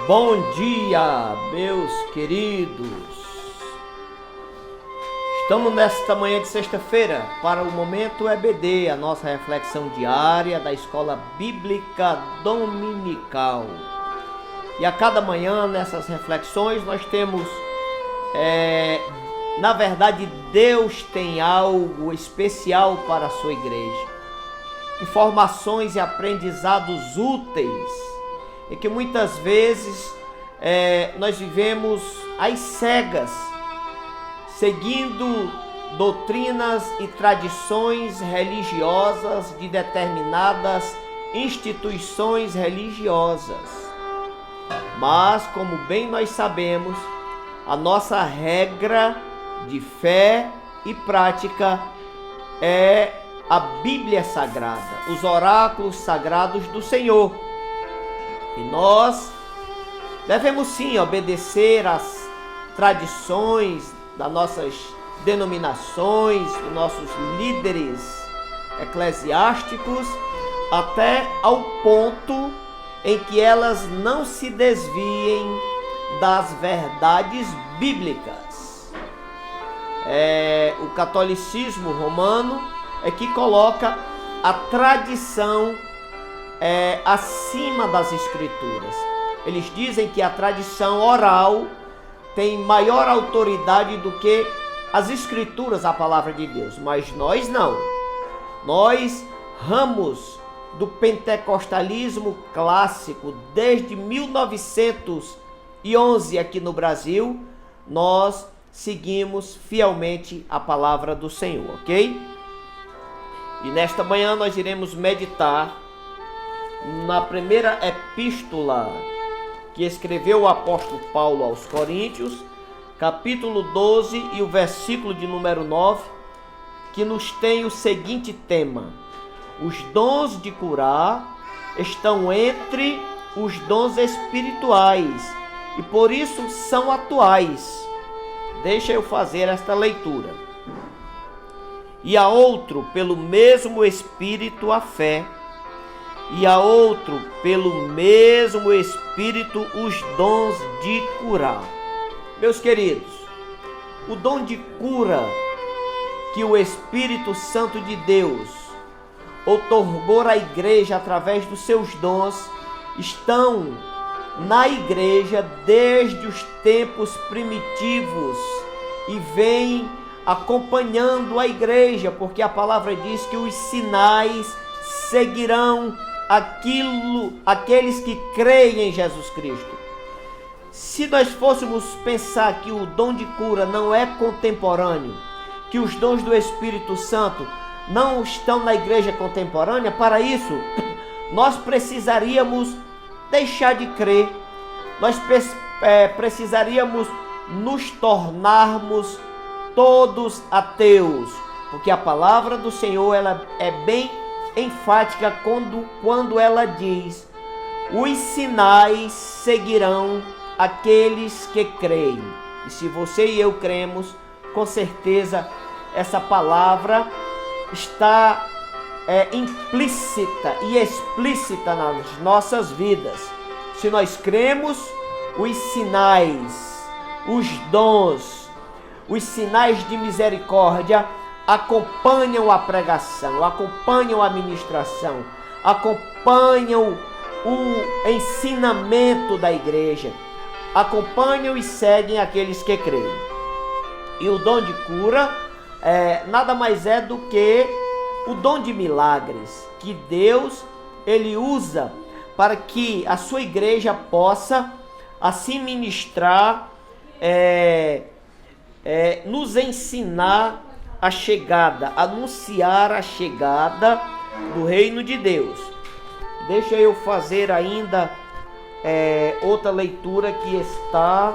Bom dia, meus queridos. Estamos nesta manhã de sexta-feira para o Momento EBD, a nossa reflexão diária da Escola Bíblica Dominical. E a cada manhã nessas reflexões nós temos, na verdade, Deus tem algo especial para a sua igreja. Informações e aprendizados úteis, e que muitas vezes nós vivemos às cegas, seguindo doutrinas e tradições religiosas de determinadas instituições religiosas. Mas, como bem nós sabemos, a nossa regra de fé e prática é a Bíblia Sagrada, os oráculos sagrados do Senhor. E nós devemos sim obedecer às tradições das nossas denominações, dos nossos líderes eclesiásticos, até ao ponto em que elas não se desviem das verdades bíblicas. O catolicismo romano é que coloca a tradição acima das escrituras. Eles dizem que a tradição oral tem maior autoridade do que as escrituras, a palavra de Deus. Mas nós não. Nós, ramos do pentecostalismo clássico, desde 1911 aqui no Brasil, nós seguimos fielmente a palavra do Senhor, ok? E nesta manhã nós iremos meditar na primeira epístola que escreveu o apóstolo Paulo aos Coríntios, capítulo 12 e o versículo de número 9, que nos tem o seguinte tema: os dons de curar estão entre os dons espirituais e por isso são atuais. Deixa eu fazer esta leitura. E a outro, pelo mesmo Espírito, a fé, e a outro, pelo mesmo Espírito, os dons de curar. Meus queridos, o dom de cura que o Espírito Santo de Deus outorgou à igreja através dos seus dons estão na igreja desde os tempos primitivos e vêm acompanhando a igreja, porque a palavra diz que os sinais seguirão aqueles que creem em Jesus Cristo. Se nós fôssemos pensar que o dom de cura não é contemporâneo, que os dons do Espírito Santo não estão na igreja contemporânea, para isso nós precisaríamos deixar de crer, nós precisaríamos nos tornarmos todos ateus, porque a palavra do Senhor ela é bem enfática quando ela diz: os sinais seguirão aqueles que creem. E se você e eu cremos, com certeza essa palavra está implícita e explícita nas nossas vidas. Se nós cremos, os sinais, os dons, os sinais de misericórdia acompanham a pregação, acompanham a ministração, acompanham o ensinamento da igreja, acompanham e seguem aqueles que creem. E o dom de cura nada mais é do que o dom de milagres que Deus ele usa para que a sua igreja possa assim ministrar, nos ensinar a chegada, anunciar a chegada do reino de Deus. Deixa eu fazer ainda outra leitura que está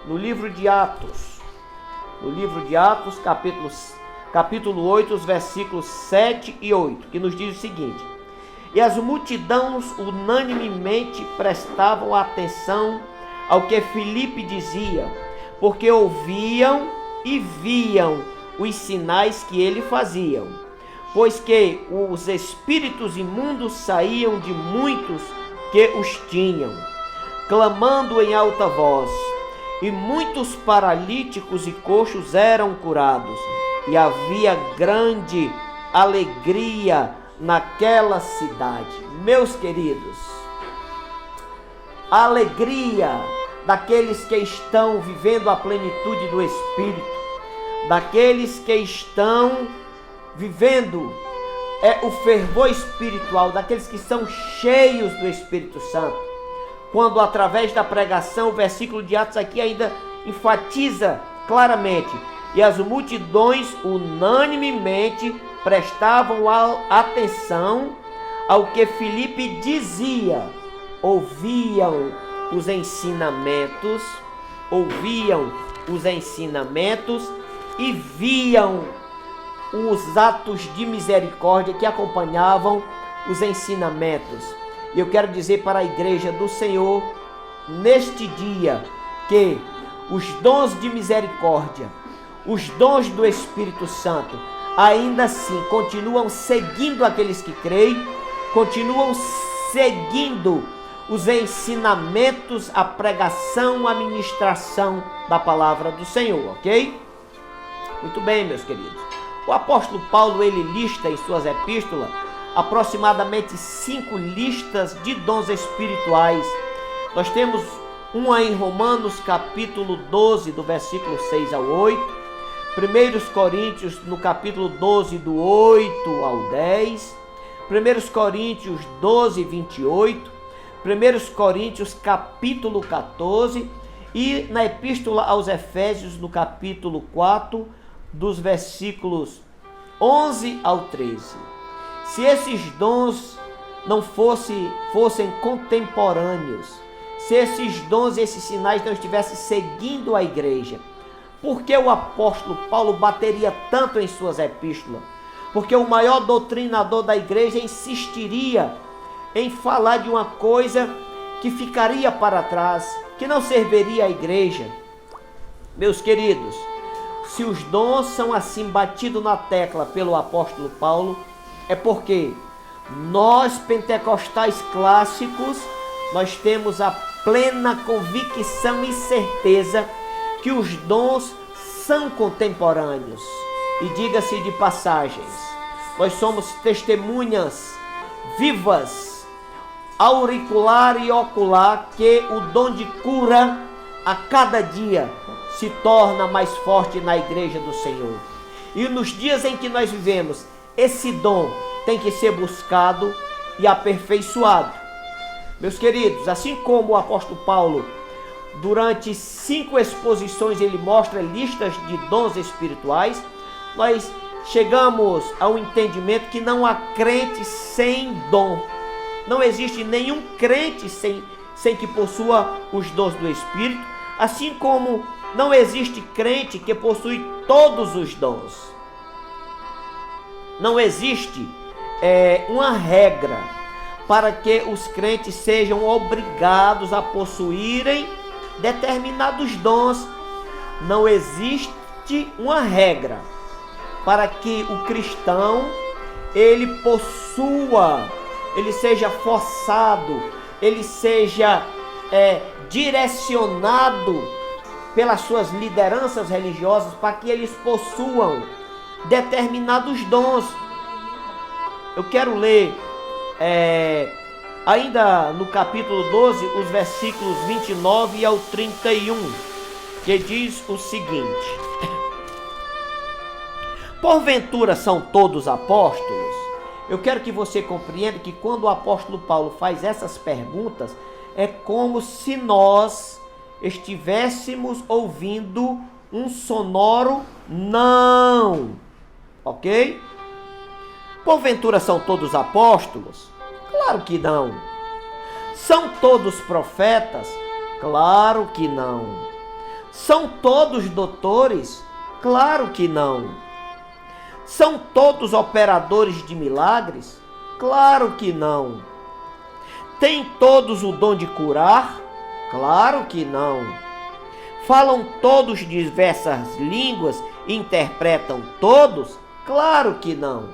no livro de Atos. No livro de Atos, capítulo 8, os versículos 7 e 8, que nos diz o seguinte: e as multidões unanimemente prestavam atenção ao que Filipe dizia, porque ouviam e viam os sinais que ele fazia, pois que os espíritos imundos saíam de muitos que os tinham. clamando em alta voz. E muitos paralíticos e coxos eram curados. E havia grande alegria naquela cidade. Meus queridos, a alegria daqueles que estão vivendo a plenitude do Espírito, daqueles que estão vivendo o fervor espiritual, daqueles que são cheios do Espírito Santo. Quando através da pregação, o versículo de Atos aqui ainda enfatiza claramente: e as multidões unanimemente prestavam atenção ao que Filipe dizia, ouviam os ensinamentos e viam os atos de misericórdia que acompanhavam os ensinamentos. E eu quero dizer para a igreja do Senhor neste dia que os dons de misericórdia, os dons do Espírito Santo, ainda assim continuam seguindo aqueles que creem, continuam seguindo os ensinamentos, a pregação, a ministração da palavra do Senhor, ok? Muito bem, meus queridos. O apóstolo Paulo, ele lista em suas epístolas aproximadamente 5 listas de dons espirituais. Nós temos uma em Romanos capítulo 12, do versículo 6 ao 8. 1 Coríntios no capítulo 12, do 8 ao 10. 1 Coríntios 12, 28. 1 Coríntios capítulo 14. E na epístola aos Efésios no capítulo 4, dos versículos 11 ao 13. Se esses dons não fossem contemporâneos, se esses dons e esses sinais não estivessem seguindo a igreja, por que o apóstolo Paulo bateria tanto em suas epístolas? Porque o maior doutrinador da igreja insistiria em falar de uma coisa que ficaria para trás, que não serviria à igreja. Meus queridos, se os dons são assim batidos na tecla pelo apóstolo Paulo, é porque nós pentecostais clássicos, nós temos a plena convicção e certeza que os dons são contemporâneos. E diga-se de passagens, nós somos testemunhas vivas, auricular e ocular, que o dom de cura a cada dia se torna mais forte na igreja do Senhor. E nos dias em que nós vivemos, esse dom tem que ser buscado e aperfeiçoado. Meus queridos, assim como o apóstolo Paulo, durante 5 exposições, ele mostra listas de dons espirituais, nós chegamos ao entendimento que não há crente sem dom. Não existe nenhum crente sem que possua os dons do Espírito, assim como não existe crente que possui todos os dons. Não existe uma regra para que os crentes sejam obrigados a possuírem determinados dons. Não existe uma regra para que o cristão ele possua, ele seja forçado, ele seja direcionado pelas suas lideranças religiosas para que eles possuam determinados dons. Eu quero ler ainda no capítulo 12, os versículos 29 ao 31, que diz o seguinte: porventura são todos apóstolos? Eu quero que você compreenda que quando o apóstolo Paulo faz essas perguntas, é como se nós estivéssemos ouvindo um sonoro não, ok? Porventura são todos apóstolos? Claro que não. São todos profetas? Claro que não. São todos doutores? Claro que não. São todos operadores de milagres? Claro que não. Têm todos o dom de curar? Claro que não. Falam todos diversas línguas e interpretam todos? Claro que não.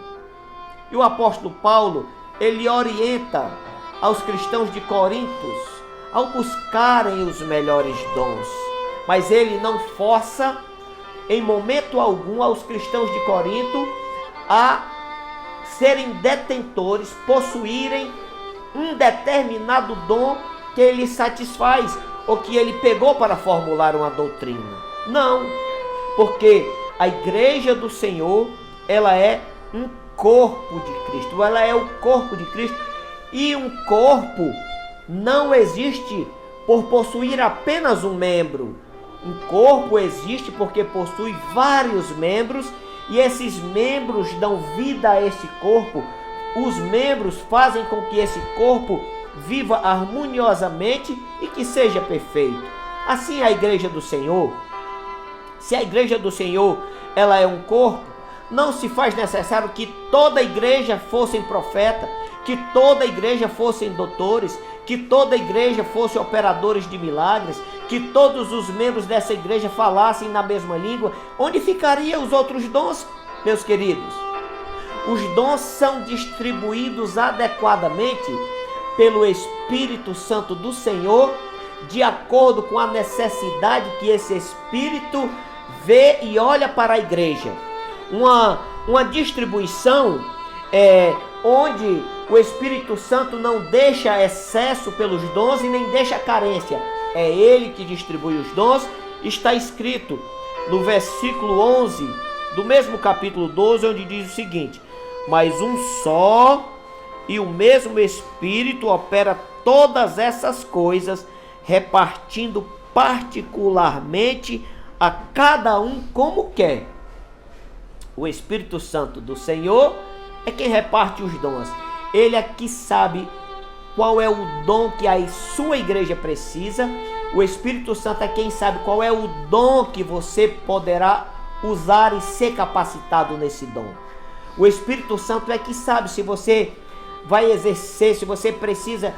E o apóstolo Paulo, ele orienta aos cristãos de Corinto ao buscarem os melhores dons. Mas ele não força em momento algum aos cristãos de Corinto a serem detentores, possuírem um determinado dom que ele satisfaz ou que ele pegou para formular uma doutrina. Não, porque a igreja do Senhor, ela é um corpo de Cristo, ela é o corpo de Cristo, e um corpo não existe por possuir apenas um membro. Um corpo existe porque possui vários membros, e esses membros dão vida a esse corpo. Os membros fazem com que esse corpo viva harmoniosamente e que seja perfeito. Assim a igreja do Senhor, se a igreja do Senhor ela é um corpo, não se faz necessário que toda a igreja fossem profeta, que toda a igreja fossem doutores, que toda a igreja fosse operadores de milagres, que todos os membros dessa igreja falassem na mesma língua. Onde ficariam os outros dons, meus queridos? Os dons são distribuídos adequadamente pelo Espírito Santo do Senhor, de acordo com a necessidade que esse Espírito vê e olha para a igreja. Uma distribuição onde o Espírito Santo não deixa excesso pelos dons e nem deixa carência. É Ele que distribui os dons. Está escrito no versículo 11 do mesmo capítulo 12, onde diz o seguinte: mas um só e o mesmo Espírito opera todas essas coisas, repartindo particularmente a cada um como quer. O Espírito Santo do Senhor é quem reparte os dons. Ele é que sabe qual é o dom que a sua igreja precisa. O Espírito Santo é quem sabe qual é o dom que você poderá usar e ser capacitado nesse dom. O Espírito Santo é que sabe se você vai exercer, se você precisa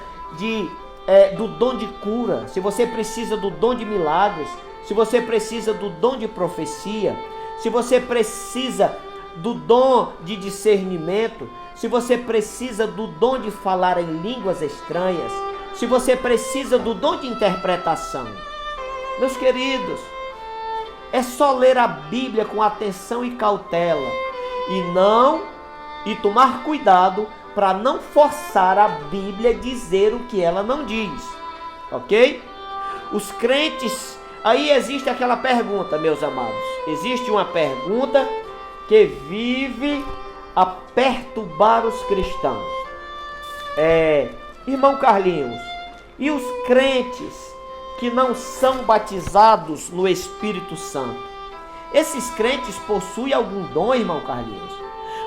do dom de cura, se você precisa do dom de milagres, se você precisa do dom de profecia, se você precisa do dom de discernimento, se você precisa do dom de falar em línguas estranhas, se você precisa do dom de interpretação. Meus queridos, é só ler a Bíblia com atenção e cautela e tomar cuidado para não forçar a Bíblia a dizer o que ela não diz, ok? Os crentes, aí existe aquela pergunta, meus amados, existe uma pergunta que vive a perturbar os cristãos. Irmão Carlinhos, e os crentes que não são batizados no Espírito Santo? Esses crentes possuem algum dom, irmão Carlinhos?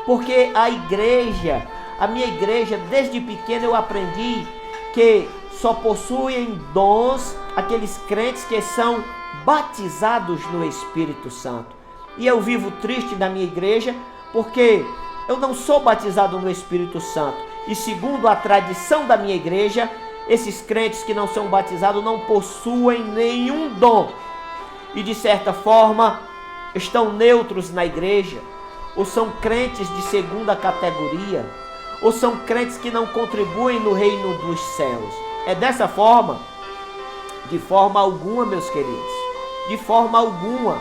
Porque a minha igreja, desde pequeno eu aprendi que só possuem dons aqueles crentes que são batizados no Espírito Santo. E eu vivo triste na minha igreja porque eu não sou batizado no Espírito Santo. E segundo a tradição da minha igreja, esses crentes que não são batizados não possuem nenhum dom. E de certa forma estão neutros na igreja. Ou são crentes de segunda categoria. Ou são crentes que não contribuem no reino dos céus. É dessa forma? De forma alguma, meus queridos. De forma alguma.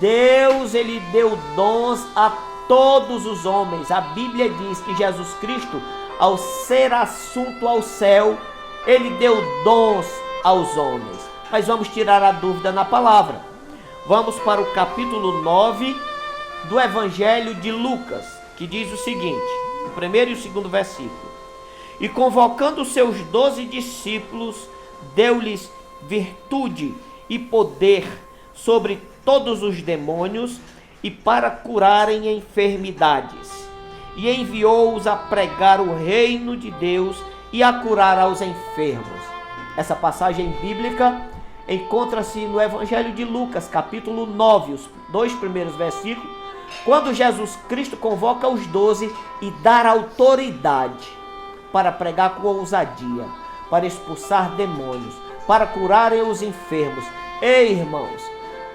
Deus, ele deu dons a todos os homens. A Bíblia diz que Jesus Cristo, ao ser assunto ao céu, ele deu dons aos homens. Mas vamos tirar a dúvida na palavra. Vamos para o capítulo 9 do Evangelho de Lucas, que diz o seguinte, o primeiro e o segundo versículo: e convocando os seus 12 discípulos, deu-lhes virtude e poder sobre todos os demônios e para curarem enfermidades. E enviou-os a pregar o reino de Deus e a curar aos enfermos. Essa passagem bíblica encontra-se no Evangelho de Lucas, capítulo 9, os 2 primeiros versículos, quando Jesus Cristo convoca os 12 e dá autoridade para pregar com ousadia, para expulsar demônios, para curarem os enfermos. Ei, irmãos,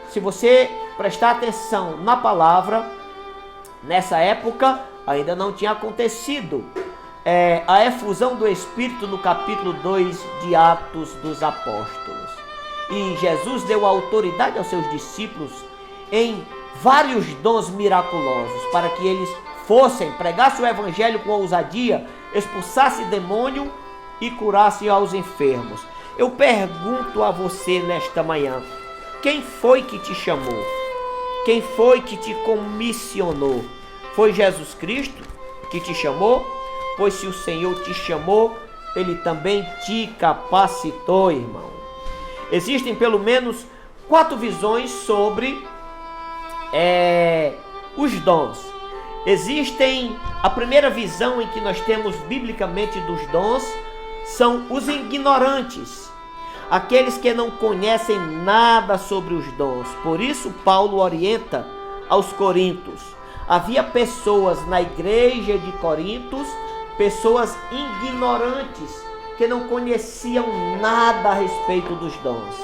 se você prestar atenção na palavra, nessa época ainda não tinha acontecido a efusão do Espírito no capítulo 2 de Atos dos Apóstolos. E Jesus deu autoridade aos seus discípulos em vários dons miraculosos, para que eles fossem, pregassem o evangelho com ousadia, expulsassem demônio e curassem aos enfermos. Eu pergunto a você nesta manhã, quem foi que te chamou? Quem foi que te comissionou? Foi Jesus Cristo que te chamou? Pois se o Senhor te chamou, Ele também te capacitou, irmão. Existem pelo menos 4 visões sobre os dons. Existem, a primeira visão em que nós temos biblicamente dos dons são os ignorantes, aqueles que não conhecem nada sobre os dons. Por isso Paulo orienta aos coríntios. Havia pessoas na igreja de Corintos, pessoas ignorantes, que não conheciam nada a respeito dos dons.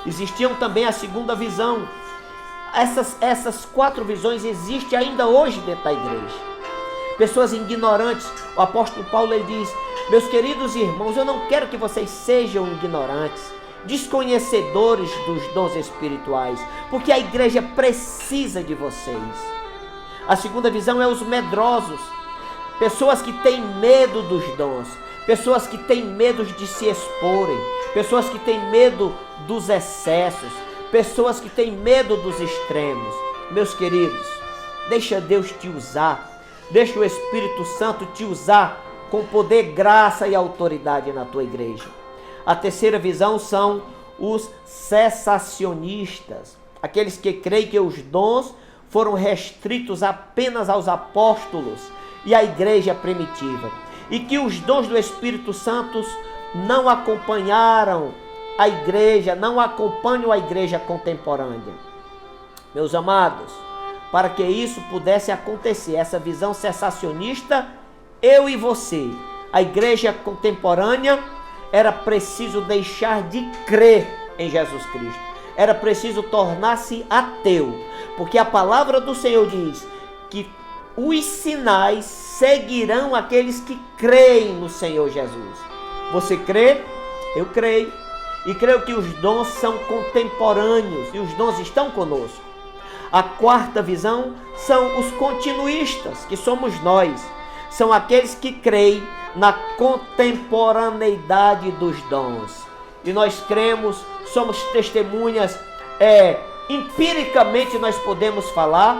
Existiam também a segunda visão. Essas 4 visões existem ainda hoje dentro da igreja. Pessoas ignorantes. O apóstolo Paulo ele diz: meus queridos irmãos, eu não quero que vocês sejam ignorantes, desconhecedores dos dons espirituais, porque a igreja precisa de vocês. A segunda visão é os medrosos, pessoas que têm medo dos dons, pessoas que têm medo de se exporem, pessoas que têm medo dos excessos, pessoas que têm medo dos extremos. Meus queridos, deixa Deus te usar, deixa o Espírito Santo te usar com poder, graça e autoridade na tua igreja. A terceira visão são os cessacionistas, aqueles que creem que os dons foram restritos apenas aos apóstolos e à igreja primitiva, e que os dons do Espírito Santo não acompanharam a igreja, não acompanham a igreja contemporânea. Meus amados, para que isso pudesse acontecer, essa visão cessacionista, eu e você, a igreja contemporânea, era preciso deixar de crer em Jesus Cristo. Era preciso tornar-se ateu, porque a palavra do Senhor diz que os sinais seguirão aqueles que creem no Senhor Jesus. Você crê? Eu creio. E creio que os dons são contemporâneos e os dons estão conosco. A quarta visão são os continuistas, que somos nós. São aqueles que creem na contemporaneidade dos dons. E nós cremos, somos testemunhas, empiricamente nós podemos falar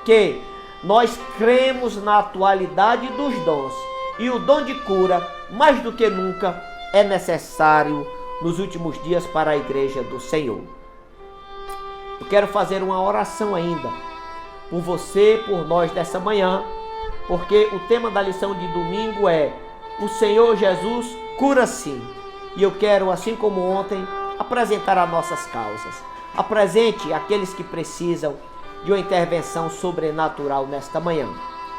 que nós cremos na atualidade dos dons. E o dom de cura, mais do que nunca, é necessário nos últimos dias para a igreja do Senhor. Eu quero fazer uma oração ainda por você, por nós dessa manhã, porque o tema da lição de domingo é: o Senhor Jesus cura sim. E eu quero, assim como ontem, apresentar as nossas causas. Apresente aqueles que precisam de uma intervenção sobrenatural nesta manhã.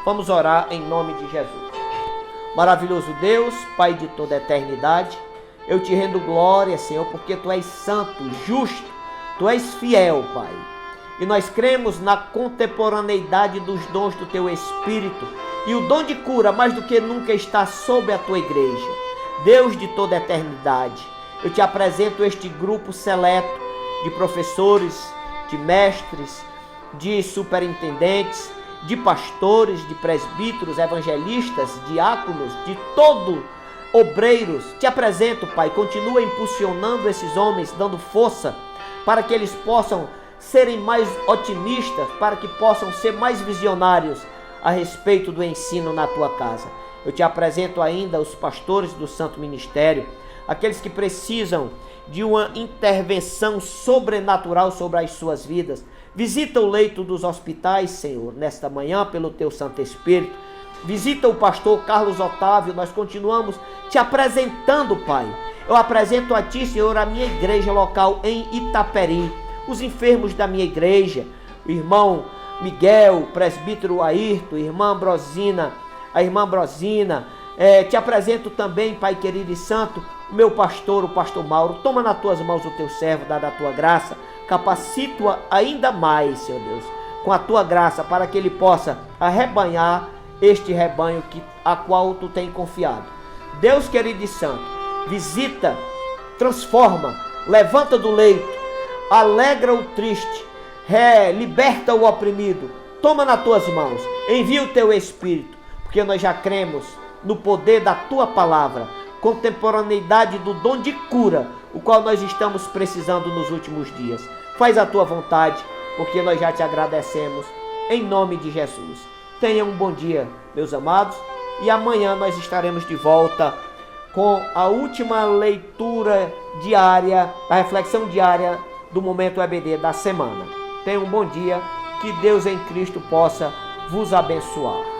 Vamos orar em nome de Jesus. Maravilhoso Deus, Pai de toda a eternidade, eu te rendo glória, Senhor, porque Tu és santo, justo, Tu és fiel, Pai. E nós cremos na contemporaneidade dos dons do Teu Espírito. E o dom de cura, mais do que nunca, está sobre a Tua igreja. Deus de toda a eternidade, eu te apresento este grupo seleto de professores, de mestres, de superintendentes, de pastores, de presbíteros, evangelistas, diáconos, de todo obreiros. Te apresento, Pai, continua impulsionando esses homens, dando força para que eles possam serem mais otimistas, para que possam ser mais visionários a respeito do ensino na tua casa. Eu te apresento ainda os pastores do Santo Ministério, aqueles que precisam de uma intervenção sobrenatural sobre as suas vidas. Visita o leito dos hospitais, Senhor, nesta manhã, pelo Teu Santo Espírito. Visita o pastor Carlos Otávio. Nós continuamos te apresentando, Pai. Eu apresento a Ti, Senhor, a minha igreja local em Itaperi, os enfermos da minha igreja, o irmão Miguel, o presbítero Ayrton, a irmã Ambrosina, te apresento também, Pai querido e santo, o meu pastor, o pastor Mauro. Toma nas tuas mãos o teu servo, dada a tua graça, capacita-o ainda mais, Senhor Deus, com a tua graça, para que ele possa arrebanhar este rebanho que a qual tu tem confiado. Deus querido e santo, visita, transforma, levanta do leito, alegra o triste, liberta o oprimido, toma nas tuas mãos, envia o teu Espírito, porque nós já cremos no poder da tua palavra, contemporaneidade do dom de cura, o qual nós estamos precisando nos últimos dias. Faz a tua vontade, porque nós já te agradecemos, em nome de Jesus. Tenha um bom dia, meus amados, e amanhã nós estaremos de volta com a última leitura diária, a reflexão diária do Momento EBD da semana. Tenha um bom dia, que Deus em Cristo possa vos abençoar.